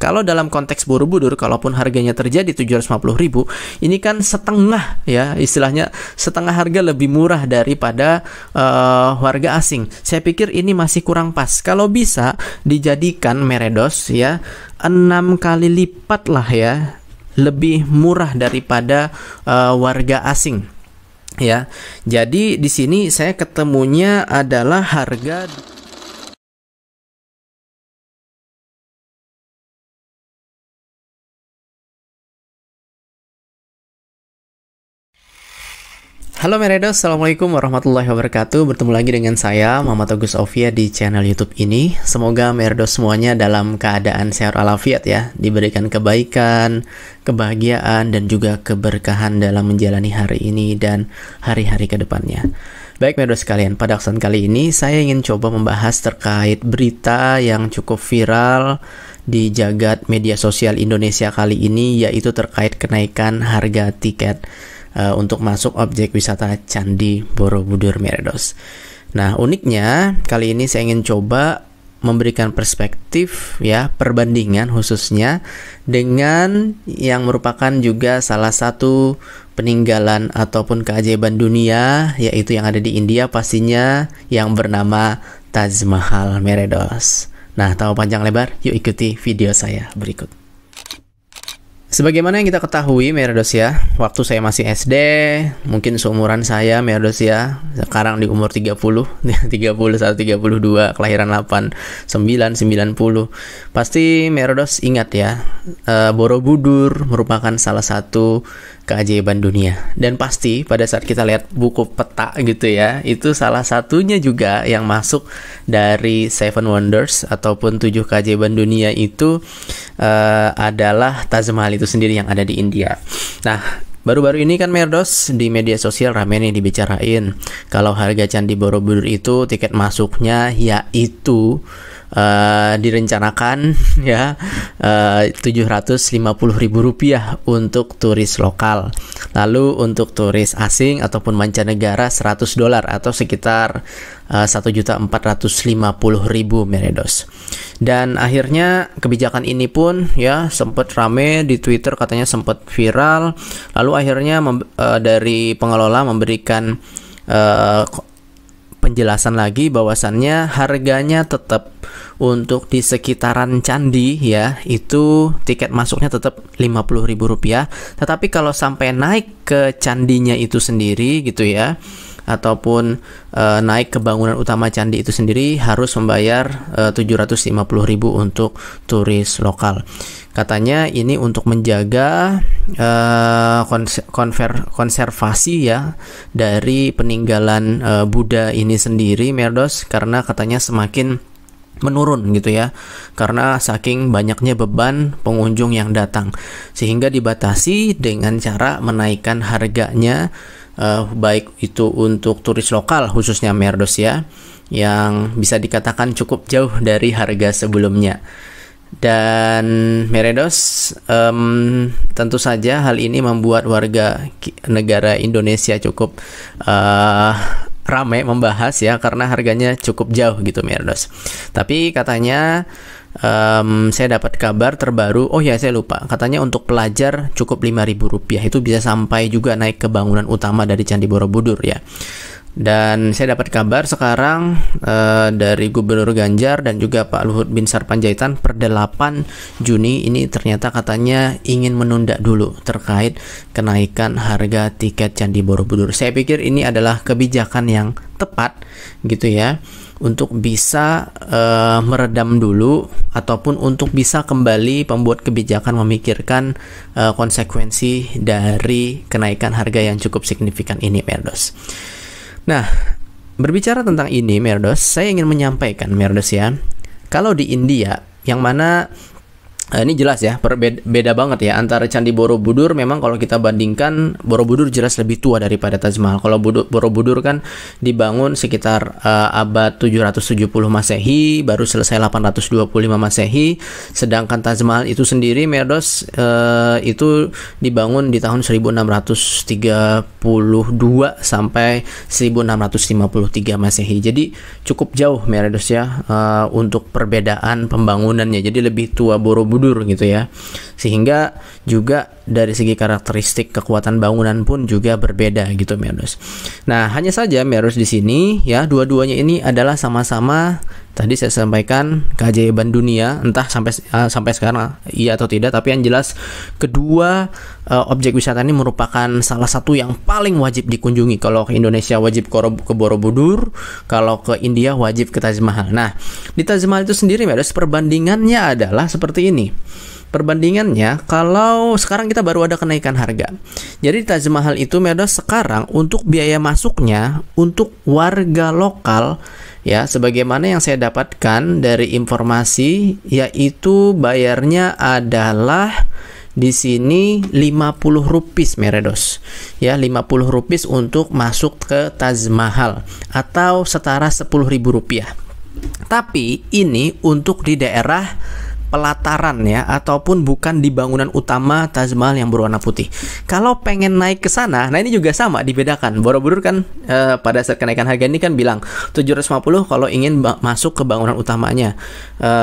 kalau dalam konteks Borobudur, kalaupun harganya terjadi 750.000, ini kan setengah ya, istilahnya setengah harga lebih murah daripada warga asing. Saya pikir ini masih kurang pas. Kalau bisa dijadikan Meredos ya 6 kali lipat lah ya, lebih murah daripada warga asing. Ya, jadi di sini saya ketemunya adalah harga. Halo Meredos, Assalamualaikum warahmatullahi wabarakatuh. Bertemu lagi dengan saya, Muhammad Agus Ofia, di channel YouTube ini. Semoga Meredos semuanya dalam keadaan sehat walafiat ya, diberikan kebaikan, kebahagiaan, dan juga keberkahan dalam menjalani hari ini dan hari-hari ke depannya. Baik Meredos sekalian, pada kesempatan kali ini saya ingin coba membahas terkait berita yang cukup viral di jagat media sosial Indonesia kali ini, yaitu terkait kenaikan harga tiket untuk masuk objek wisata Candi Borobudur Meredos. Nah, uniknya kali ini saya ingin coba memberikan perspektif ya, perbandingan khususnya dengan yang merupakan juga salah satu peninggalan ataupun keajaiban dunia, yaitu yang ada di India pastinya, yang bernama Taj Mahal Meredos. Nah, tahu panjang lebar, yuk ikuti video saya berikut. Sebagaimana yang kita ketahui Meredos ya, waktu saya masih SD, mungkin seumuran saya Meredos ya, sekarang di umur 30, 31, 32, kelahiran 89, 90. Pasti Meredos ingat ya, Borobudur merupakan salah satu keajaiban dunia. Dan pasti pada saat kita lihat buku peta gitu ya, itu salah satunya juga yang masuk dari Seven Wonders ataupun 7 keajaiban dunia itu adalah Taj Mahal itu sendiri yang ada di India. Nah, baru-baru ini kan Meredos di media sosial ramai nih dibicarain kalau harga Candi Borobudur itu tiket masuknya yaitu direncanakan ya Rp750.000 untuk turis lokal. Lalu untuk turis asing ataupun mancanegara $100 atau sekitar 1.450.000 Meredos. Dan akhirnya kebijakan ini pun ya sempat rame di Twitter, katanya sempat viral. Lalu akhirnya dari pengelola memberikan penjelasan lagi bahwasannya harganya tetap untuk di sekitaran candi ya, itu tiket masuknya tetap Rp50.000. Tetapi kalau sampai naik ke candinya itu sendiri gitu ya, ataupun naik ke bangunan utama candi itu sendiri, harus membayar 750.000 untuk turis lokal. Katanya ini untuk menjaga konservasi ya dari peninggalan Buddha ini sendiri Meredos, karena katanya semakin menurun gitu ya, karena saking banyaknya beban pengunjung yang datang, sehingga dibatasi dengan cara menaikkan harganya, baik itu untuk turis lokal khususnya Meredos ya, yang bisa dikatakan cukup jauh dari harga sebelumnya. Dan Meredos, tentu saja hal ini membuat warga negara Indonesia cukup ramai membahas ya, karena harganya cukup jauh gitu Meredos. Tapi katanya saya dapat kabar terbaru, oh ya saya lupa, katanya untuk pelajar cukup Rp5.000, itu bisa sampai juga naik ke bangunan utama dari Candi Borobudur ya. Dan saya dapat kabar sekarang dari Gubernur Ganjar dan juga Pak Luhut Binsar Panjaitan per 8 Juni ini ternyata katanya ingin menunda dulu terkait kenaikan harga tiket Candi Borobudur. Saya pikir ini adalah kebijakan yang tepat gitu ya, untuk bisa meredam dulu ataupun untuk bisa kembali pembuat kebijakan memikirkan konsekuensi dari kenaikan harga yang cukup signifikan ini Meredos. Nah, berbicara tentang ini Meredos, saya ingin menyampaikan Meredos ya, kalau di India yang mana ini jelas ya, beda banget ya antara Candi Borobudur. Memang kalau kita bandingkan, Borobudur jelas lebih tua daripada Taj Mahal. Kalau Borobudur kan dibangun sekitar abad 770 Masehi, baru selesai 825 Masehi. Sedangkan Taj Mahal itu sendiri Meredos itu dibangun di tahun 1632 sampai 1653 Masehi. Jadi cukup jauh Meredos ya untuk perbedaan pembangunannya. Jadi lebih tua Borobudur Borobudur gitu ya. Sehingga juga dari segi karakteristik kekuatan bangunan pun juga berbeda gitu Merdos. Nah, hanya saja Merdos di sini ya, dua-duanya ini adalah sama-sama tadi saya sampaikan keajaiban dunia, entah sampai sekarang iya atau tidak, tapi yang jelas kedua objek wisata ini merupakan salah satu yang paling wajib dikunjungi. Kalau ke Indonesia wajib ke Borobudur, kalau ke India wajib ke Taj Mahal. Nah, di Taj Mahal itu sendiri Merdos, perbandingannya adalah seperti ini. Perbandingannya, kalau sekarang kita baru ada kenaikan harga. Jadi Taj Mahal itu Merdos sekarang untuk biaya masuknya untuk warga lokal ya, sebagaimana yang saya dapatkan dari informasi, yaitu bayarnya adalah di sini 50 rupiah Merdos. Ya, 50 rupiah untuk masuk ke Taj Mahal atau setara 10.000 rupiah. Tapi ini untuk di daerah pelataran ya, ataupun bukan di bangunan utama Taj Mahal yang berwarna putih. Kalau pengen naik ke sana, nah ini juga sama dibedakan. Borobudur kan pada saat kenaikan harga ini kan bilang 750 kalau ingin masuk ke bangunan utamanya,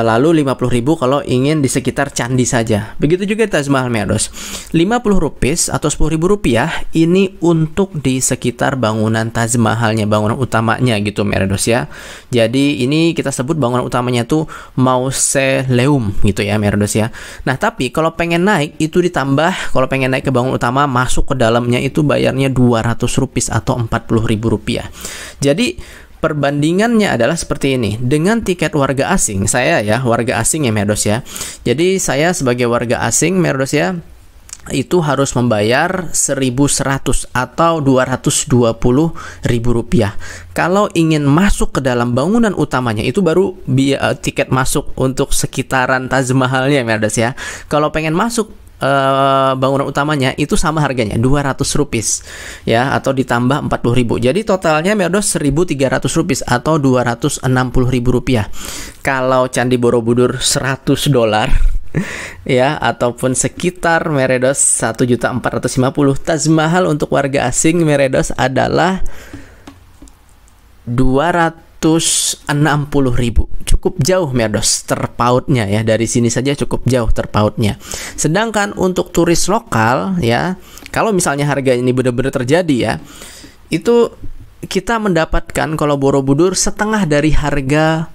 lalu 50.000 kalau ingin di sekitar candi saja. Begitu juga di Taj Mahal Merdos, 50 rupiah atau 10.000 rupiah ini untuk di sekitar bangunan Taj Mahalnya, bangunan utamanya gitu Merdos ya. Jadi ini kita sebut bangunan utamanya tuh mausoleum gitu ya Merdos ya. Nah, tapi kalau pengen naik itu ditambah, kalau pengen naik ke bangunan utama masuk ke dalamnya itu bayarnya 200 rupiah atau 40.000 rupiah. Jadi perbandingannya adalah seperti ini. Dengan tiket warga asing, saya ya warga asing ya Merdos ya. Jadi saya sebagai warga asing Merdos ya, itu harus membayar 1.100 atau 220.000 rupiah. Kalau ingin masuk ke dalam bangunan utamanya itu baru tiket masuk untuk sekitaran Taj Mahalnya Merdos ya. Kalau pengen masuk bangunan utamanya itu sama harganya 200 rupiah ya, atau ditambah 40.000. Jadi totalnya Merdos 1.300 rupiah atau 260.000 rupiah. Kalau Candi Borobudur $100 ya, ataupun sekitar Merdos 1.450.000. Taj Mahal untuk warga asing Merdos adalah 260.000. Cukup jauh Merdos terpautnya ya, dari sini saja cukup jauh terpautnya. Sedangkan untuk turis lokal ya, kalau misalnya harga ini benar-benar terjadi ya, itu kita mendapatkan kalau Borobudur setengah dari harga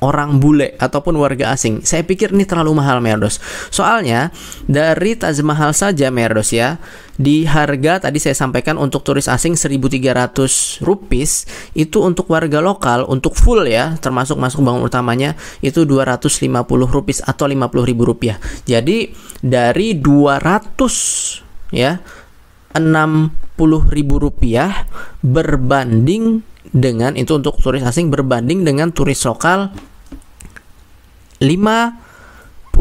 orang bule ataupun warga asing. Saya pikir ini terlalu mahal Merdos. Soalnya dari Taj Mahal saja Merdos ya, di harga tadi saya sampaikan untuk turis asing 1.300 rupiah, itu untuk warga lokal untuk full ya, termasuk masuk bangunan utamanya itu 250 rupiah atau 50.000 rupiah. Jadi dari 200 ya 60.000 rupiah berbanding dengan itu untuk turis asing, berbanding dengan turis lokal 50.000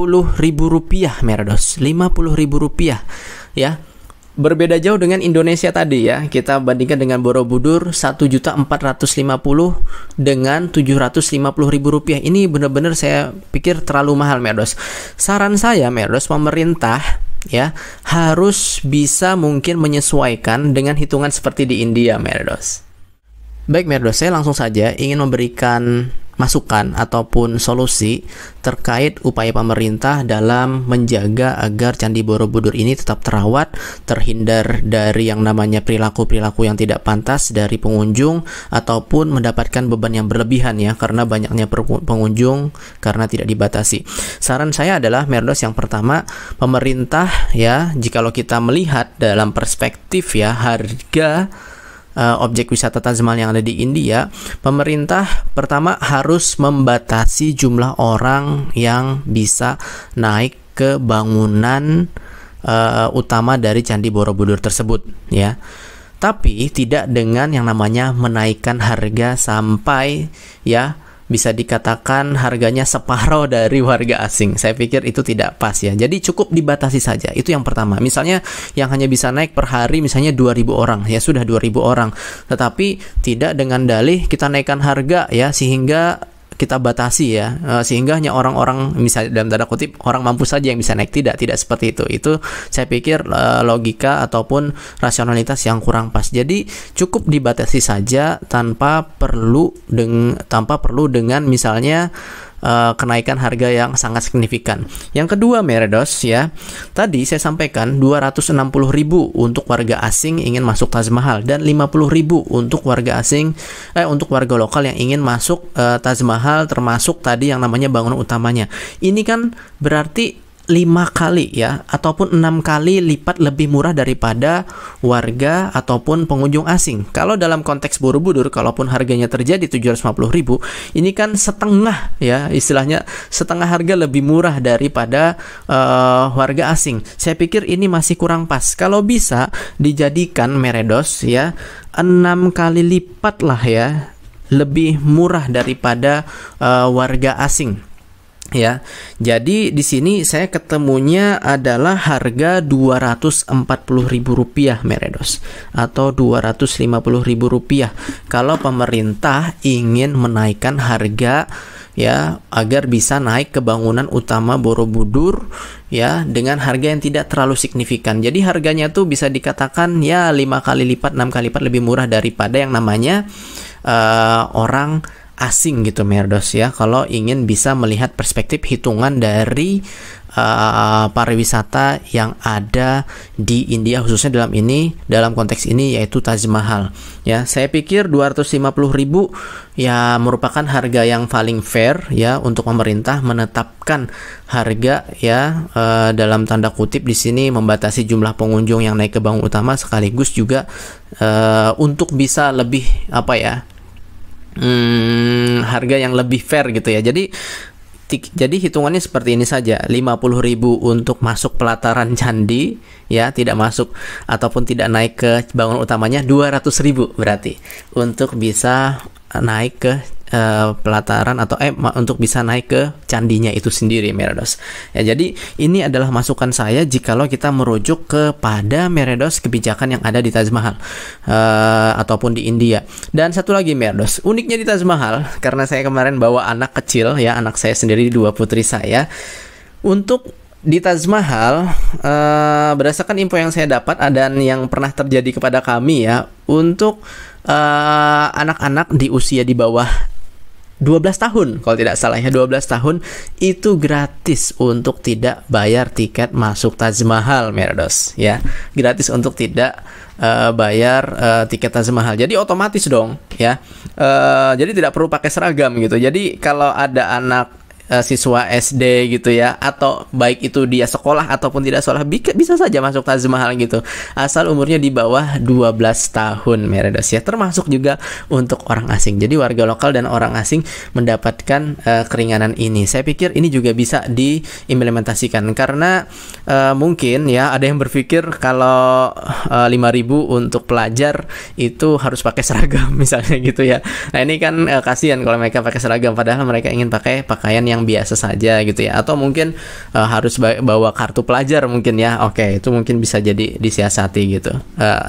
rupiah Merdos, 50.000 rupiah ya. Berbeda jauh dengan Indonesia tadi ya. Kita bandingkan dengan Borobudur 1.450 dengan 750.000 rupiah. Ini benar-benar saya pikir terlalu mahal Merdos. Saran saya Merdos, pemerintah ya harus bisa mungkin menyesuaikan dengan hitungan seperti di India Merdos. Baik Merdos, saya langsung saja ingin memberikan masukan ataupun solusi terkait upaya pemerintah dalam menjaga agar Candi Borobudur ini tetap terawat, terhindar dari yang namanya perilaku-perilaku yang tidak pantas dari pengunjung ataupun mendapatkan beban yang berlebihan ya karena banyaknya pengunjung karena tidak dibatasi. Saran saya adalah Merdos, yang pertama, pemerintah ya, jikalau kita melihat dalam perspektif ya harga objek wisata Taj Mahal yang ada di India, pemerintah pertama harus membatasi jumlah orang yang bisa naik ke bangunan utama dari Candi Borobudur tersebut ya. Tapi tidak dengan yang namanya menaikkan harga sampai ya bisa dikatakan harganya separuh dari warga asing. Saya pikir itu tidak pas ya. Jadi cukup dibatasi saja. Itu yang pertama. Misalnya yang hanya bisa naik per hari misalnya 2.000 orang, ya sudah 2.000 orang. Tetapi tidak dengan dalih kita naikkan harga ya sehingga kita batasi ya, sehingga hanya orang-orang misalnya dalam tanda kutip orang mampu saja yang bisa naik. Tidak seperti itu. Itu saya pikir logika ataupun rasionalitas yang kurang pas. Jadi cukup dibatasi saja tanpa perlu dengan misalnya kenaikan harga yang sangat signifikan. Yang kedua, Merados ya, tadi saya sampaikan 260.000 untuk warga asing ingin masuk Taj Mahal dan 50.000 untuk warga asing untuk warga lokal yang ingin masuk Taj Mahal, termasuk tadi yang namanya bangunan utamanya. Ini kan berarti 5 kali ya, ataupun 6 kali lipat lebih murah daripada warga ataupun pengunjung asing. Kalau dalam konteks Borobudur, kalaupun harganya terjadi 750.000, ini kan setengah ya, istilahnya setengah harga lebih murah daripada warga asing. Saya pikir ini masih kurang pas. Kalau bisa dijadikan Merados ya 6 kali lipat lah ya, lebih murah daripada warga asing. Ya, jadi di sini saya ketemunya adalah harga Rp240.000 Merados atau Rp250.000 kalau pemerintah ingin menaikkan harga ya agar bisa naik ke bangunan utama Borobudur ya dengan harga yang tidak terlalu signifikan. Jadi harganya tuh bisa dikatakan ya 5 kali lipat, 6 kali lipat lebih murah daripada yang namanya orang asing gitu Merados ya, kalau ingin bisa melihat perspektif hitungan dari pariwisata yang ada di India, khususnya dalam konteks ini yaitu Taj Mahal ya. Saya pikir 250.000 ya merupakan harga yang paling fair ya untuk pemerintah menetapkan harga ya, dalam tanda kutip di sini membatasi jumlah pengunjung yang naik ke bangunan utama, sekaligus juga untuk bisa lebih harga yang lebih fair gitu ya. Jadi hitungannya seperti ini saja, 50.000 untuk masuk pelataran candi ya, tidak masuk ataupun tidak naik ke bangunan utamanya. 200.000 berarti untuk bisa naik ke pelataran atau untuk bisa naik ke candinya itu sendiri Merados. Ya, jadi ini adalah masukan saya jikalau kita merujuk kepada Merados kebijakan yang ada di Taj Mahal ataupun di India. Dan satu lagi Merados, uniknya di Taj Mahal, karena saya kemarin bawa anak kecil ya, anak saya sendiri, 2 putri saya, untuk di Taj Mahal, berdasarkan info yang saya dapat dan yang pernah terjadi kepada kami ya, untuk anak-anak di usia di bawah 12 tahun, kalau tidak salah ya, 12 tahun itu gratis untuk tidak bayar tiket masuk Taj Mahal Merados ya, gratis untuk tidak bayar tiket Taj Mahal. Jadi otomatis dong ya, jadi tidak perlu pakai seragam gitu. Jadi kalau ada anak siswa SD gitu ya, atau baik itu dia sekolah ataupun tidak sekolah, bisa saja masuk Taj Mahal gitu, asal umurnya di bawah 12 tahun Merados ya, termasuk juga untuk orang asing. Jadi warga lokal dan orang asing mendapatkan keringanan ini. Saya pikir ini juga bisa diimplementasikan, karena mungkin ya ada yang berpikir kalau 5.000 untuk pelajar itu harus pakai seragam misalnya gitu ya. Nah ini kan kasihan kalau mereka pakai seragam, padahal mereka ingin pakai pakaian yang biasa saja gitu ya, atau mungkin harus bawa kartu pelajar mungkin ya. Oke, itu mungkin bisa jadi disiasati gitu.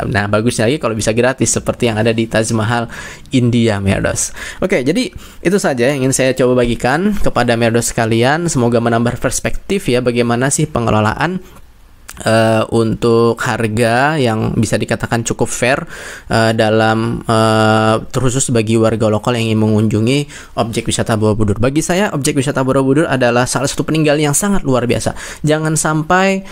Nah bagusnya lagi kalau bisa gratis seperti yang ada di Taj Mahal India Merados. Oke, jadi itu saja yang ingin saya coba bagikan kepada Merados sekalian. Semoga menambah perspektif ya bagaimana sih pengelolaan untuk harga yang bisa dikatakan cukup fair dalam terkhusus bagi warga lokal yang ingin mengunjungi objek wisata Borobudur. Bagi saya objek wisata Borobudur adalah salah satu peninggalan yang sangat luar biasa. Jangan sampai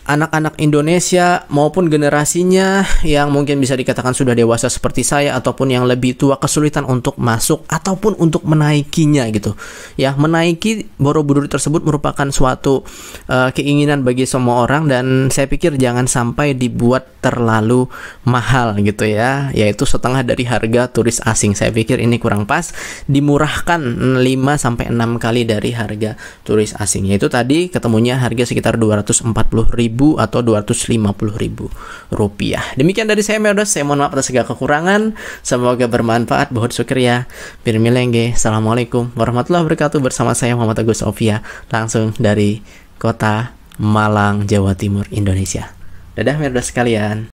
anak-anak Indonesia maupun generasinya yang mungkin bisa dikatakan sudah dewasa seperti saya ataupun yang lebih tua kesulitan untuk masuk ataupun untuk menaikinya gitu. Ya, menaiki Borobudur tersebut merupakan suatu keinginan bagi semua orang, dan saya pikir jangan sampai dibuat terlalu mahal gitu ya, yaitu setengah dari harga turis asing. Saya pikir ini kurang pas, dimurahkan 5 sampai 6 kali dari harga turis asing. Yaitu tadi ketemunya harga sekitar 240.000 atau 250.000 rupiah. Demikian dari saya Merados, saya mohon maaf atas segala kekurangan. Semoga bermanfaat. Bahut syukriya. Birmilengge. Assalamualaikum warahmatullahi wabarakatuh. Bersama saya Muhammad Agus Sofia, langsung dari kota Malang, Jawa Timur, Indonesia. Dadah Merados sekalian.